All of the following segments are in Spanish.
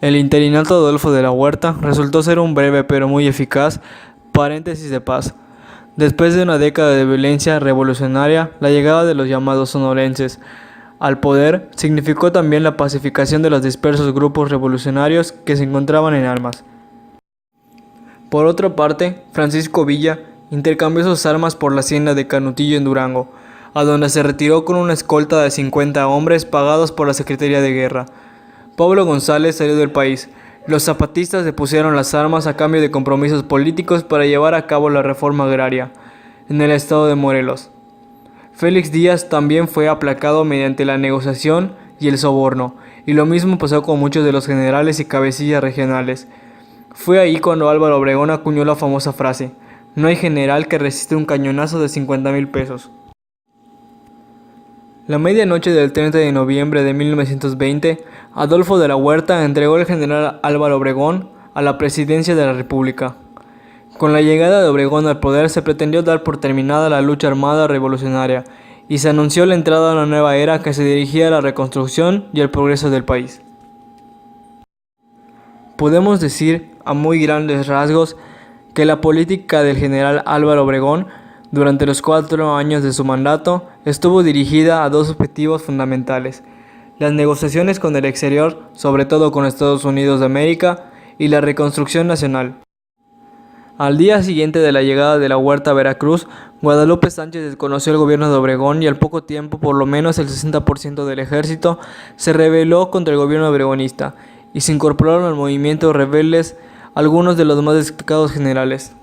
El interinato de Adolfo de la Huerta resultó ser un breve pero muy eficaz paréntesis de paz. Después de una década de violencia revolucionaria, la llegada de los llamados sonorenses al poder significó también la pacificación de los dispersos grupos revolucionarios que se encontraban en armas. Por otra parte, Francisco Villa intercambió sus armas por la hacienda de Canutillo en Durango, a donde se retiró con una escolta de 50 hombres pagados por la Secretaría de Guerra. Pablo González salió del país. Los zapatistas depusieron las armas a cambio de compromisos políticos para llevar a cabo la reforma agraria en el estado de Morelos. Félix Díaz también fue aplacado mediante la negociación y el soborno, y lo mismo pasó con muchos de los generales y cabecillas regionales. Fue ahí cuando Álvaro Obregón acuñó la famosa frase: "No hay general que resista un cañonazo de 50,000 pesos". La medianoche del 30 de noviembre de 1920, Adolfo de la Huerta entregó al general Álvaro Obregón a la presidencia de la República. Con la llegada de Obregón al poder se pretendió dar por terminada la lucha armada revolucionaria y se anunció la entrada a una nueva era que se dirigía a la reconstrucción y el progreso del país. Podemos decir, a muy grandes rasgos, que la política del general Álvaro Obregón durante los 4 años de su mandato estuvo dirigida a dos objetivos fundamentales: las negociaciones con el exterior, sobre todo con Estados Unidos de América, y la reconstrucción nacional. Al día siguiente de la llegada de la Huerta a Veracruz, Guadalupe Sánchez desconoció el gobierno de Obregón y al poco tiempo por lo menos el 60% del ejército se rebeló contra el gobierno obregonista y se incorporaron al movimiento rebeldes algunos de los más destacados generales,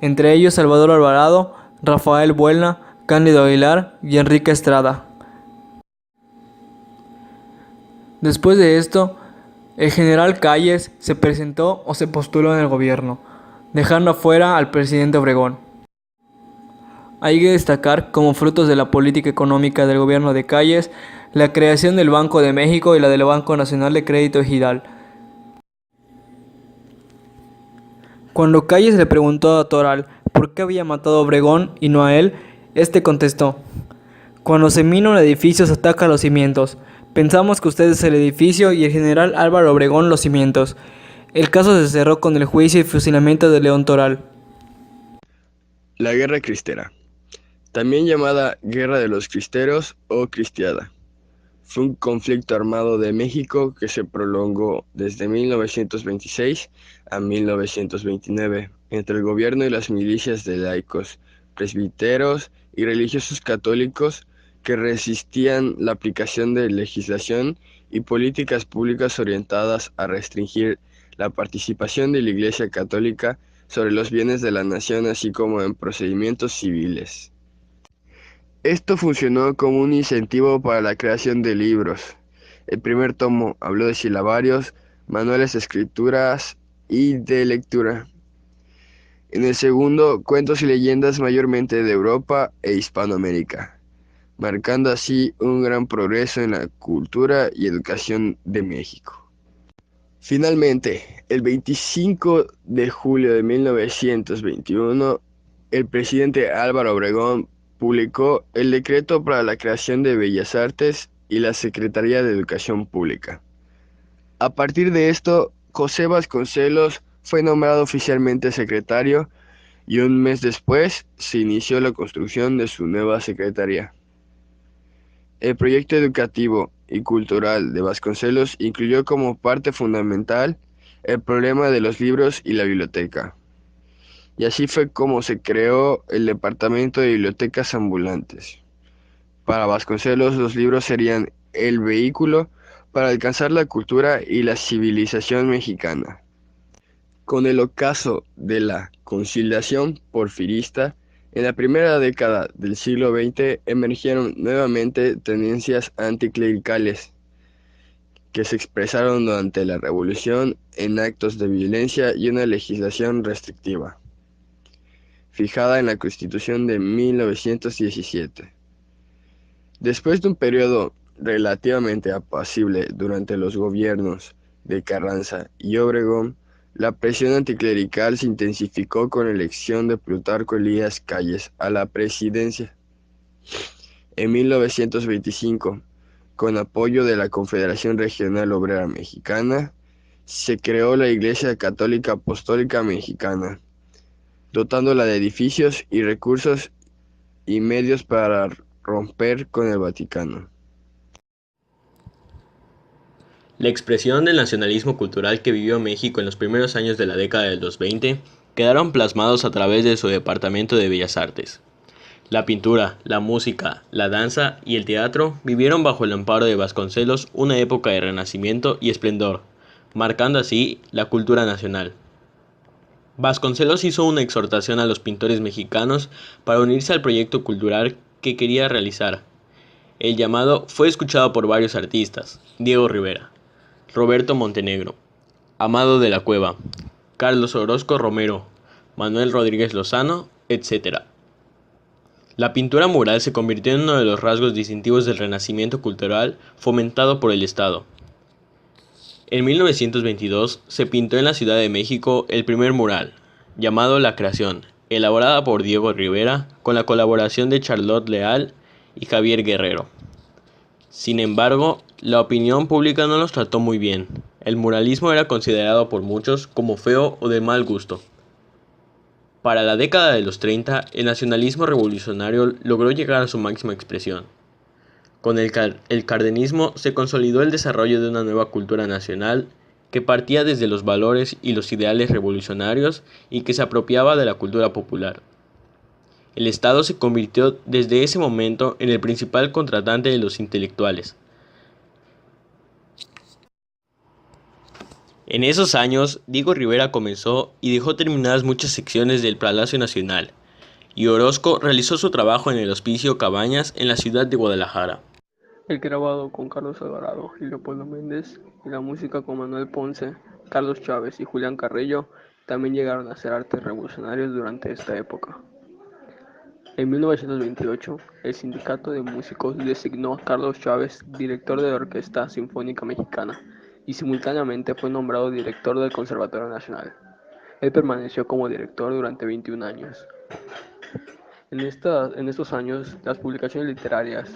entre ellos Salvador Alvarado, Rafael Buelna, Cándido Aguilar y Enrique Estrada. Después de esto, el general Calles se presentó o se postuló en el gobierno, dejando afuera al presidente Obregón. Hay que destacar, como frutos de la política económica del gobierno de Calles, la creación del Banco de México y la del Banco Nacional de Crédito Ejidal. Cuando Calles le preguntó a Toral por qué había matado a Obregón y no a él, este contestó: "Cuando se mina un edificio se ataca los cimientos. Pensamos que usted es el edificio y el general Álvaro Obregón los cimientos". El caso se cerró con el juicio y fusilamiento de León Toral. La Guerra Cristera, también llamada Guerra de los Cristeros o Cristiada, fue un conflicto armado de México que se prolongó desde 1926 a 1929 entre el gobierno y las milicias de laicos, presbíteros y religiosos católicos que resistían la aplicación de legislación y políticas públicas orientadas a restringir la participación de la Iglesia Católica sobre los bienes de la nación, así como en procedimientos civiles. Esto funcionó como un incentivo para la creación de libros. El primer tomo habló de silabarios, manuales de escrituras y de lectura. En el segundo, cuentos y leyendas mayormente de Europa e Hispanoamérica, marcando así un gran progreso en la cultura y educación de México. Finalmente, el 25 de julio de 1921, el presidente Álvaro Obregón publicó el decreto para la creación de Bellas Artes y la Secretaría de Educación Pública. A partir de esto, José Vasconcelos fue nombrado oficialmente secretario y un mes después se inició la construcción de su nueva secretaría. El proyecto educativo y cultural de Vasconcelos incluyó como parte fundamental el problema de los libros y la biblioteca. Y así fue como se creó el Departamento de Bibliotecas Ambulantes. Para Vasconcelos, los libros serían el vehículo para alcanzar la cultura y la civilización mexicana. Con el ocaso de la conciliación porfirista, en la primera década del siglo XX emergieron nuevamente tendencias anticlericales que se expresaron durante la Revolución en actos de violencia y una legislación restrictiva, fijada en la Constitución de 1917. Después de un periodo relativamente apacible durante los gobiernos de Carranza y Obregón, la presión anticlerical se intensificó con la elección de Plutarco Elías Calles a la presidencia. En 1925, con apoyo de la Confederación Regional Obrera Mexicana, se creó la Iglesia Católica Apostólica Mexicana, dotándola de edificios y recursos y medios para romper con el Vaticano. La expresión del nacionalismo cultural que vivió México en los primeros años de la década de los 20 quedaron plasmados a través de su Departamento de Bellas Artes. La pintura, la música, la danza y el teatro vivieron bajo el amparo de Vasconcelos una época de renacimiento y esplendor, marcando así la cultura nacional. Vasconcelos hizo una exhortación a los pintores mexicanos para unirse al proyecto cultural que quería realizar. El llamado fue escuchado por varios artistas: Diego Rivera, Roberto Montenegro, Amado de la Cueva, Carlos Orozco Romero, Manuel Rodríguez Lozano, etc. La pintura mural se convirtió en uno de los rasgos distintivos del renacimiento cultural fomentado por el Estado. En 1922 se pintó en la Ciudad de México el primer mural, llamado La Creación, elaborada por Diego Rivera con la colaboración de Charlotte Leal y Javier Guerrero. Sin embargo, la opinión pública no los trató muy bien. El muralismo era considerado por muchos como feo o de mal gusto. Para la década de los 30, el nacionalismo revolucionario logró llegar a su máxima expresión. Con el cardenismo se consolidó el desarrollo de una nueva cultura nacional que partía desde los valores y los ideales revolucionarios y que se apropiaba de la cultura popular. El Estado se convirtió desde ese momento en el principal contratante de los intelectuales. En esos años, Diego Rivera comenzó y dejó terminadas muchas secciones del Palacio Nacional, y Orozco realizó su trabajo en el Hospicio Cabañas en la ciudad de Guadalajara. El grabado con Carlos Alvarado y Leopoldo Méndez y la música con Manuel Ponce, Carlos Chávez y Julián Carrillo también llegaron a ser artes revolucionarios durante esta época. En 1928, el Sindicato de Músicos designó a Carlos Chávez director de la Orquesta Sinfónica Mexicana y simultáneamente fue nombrado director del Conservatorio Nacional. Él permaneció como director durante 21 años. En estos años, las publicaciones literarias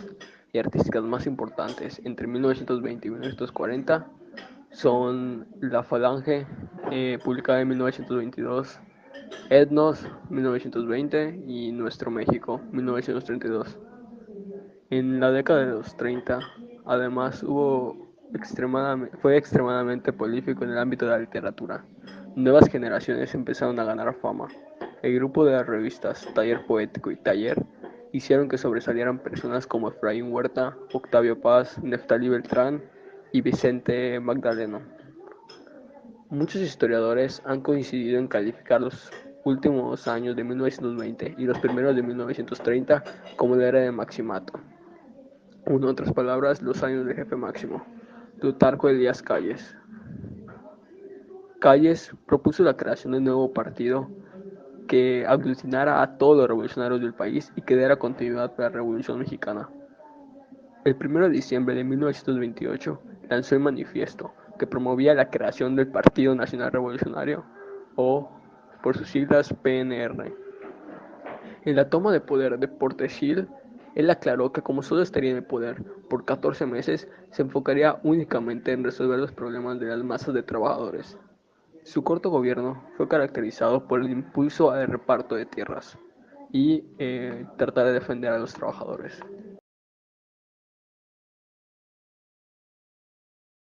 y artísticas más importantes entre 1920 y 1940 son La Falange, publicada en 1922, Etnos, 1920 y Nuestro México, 1932. En la década de los 30, además, fue extremadamente prolífico en el ámbito de la literatura. Nuevas generaciones empezaron a ganar fama. El grupo de las revistas Taller Poético y Taller hicieron que sobresalieran personas como Efraín Huerta, Octavio Paz, Neftalí Beltrán y Vicente Magdaleno. Muchos historiadores han coincidido en calificar los últimos años de 1920 y los primeros de 1930 como la era de Maximato. En otras palabras, los años del jefe máximo. Plutarco Elías Calles. Calles propuso la creación de un nuevo partido que aglutinara a todos los revolucionarios del país y que diera continuidad para la Revolución Mexicana. El 1 de diciembre de 1928 lanzó el manifiesto que promovía la creación del Partido Nacional Revolucionario, o por sus siglas PNR. En la toma de poder de Portesil, él aclaró que como solo estaría en el poder por 14 meses, se enfocaría únicamente en resolver los problemas de las masas de trabajadores. Su corto gobierno fue caracterizado por el impulso al reparto de tierras y tratar de defender a los trabajadores.